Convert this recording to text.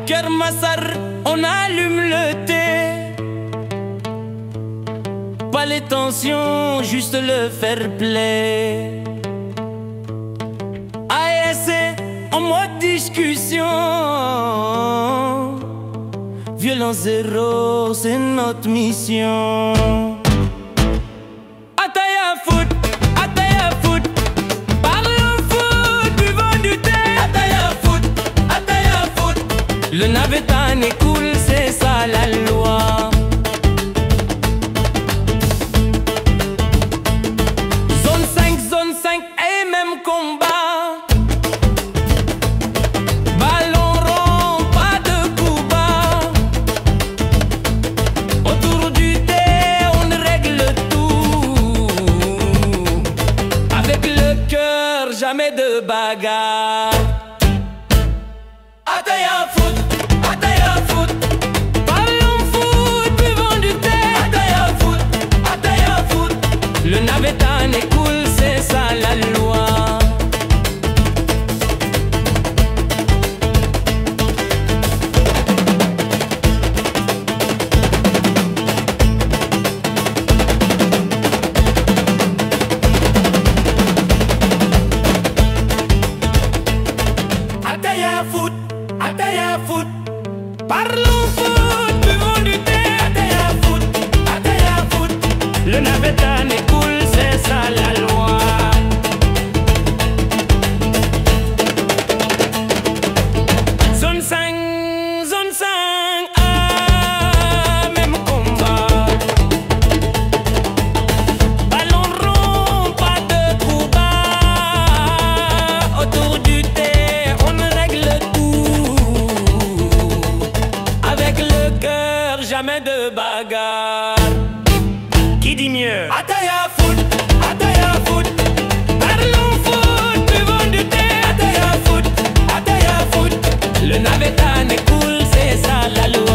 Keur Massar, on allume le thé. Pas les tensions, juste le fair play. ASC en mode discussion. Violence zéro, c'est notre mission. Ataya foot, parlons foot, buvons du thé. Ataya foot, le navetan est cool, c'est ça la loi. Zone 5 et même combat. Ballon rond, pas de coup bas. Autour du thé, on règle tout. Avec le cœur, jamais de bagarre. Ataya foot, parlons foot, buvons du thé. Ataya foot, le navetan est cool, c'est ça la loi. Ataya foot, parlons foot, buvons du thé. Ataya foot, le navetan est cool, c'est ça la loi. Zone 5, ah, même combat. Ballon rond, pas de coup bas. Autour du thé, on règle tout. Avec le cœur, jamais de bagarre. Qui dit mieux? Ataya foot, parlons foot, buvons du thé. Ataya foot, le navetan est cool, c'est ça la loi.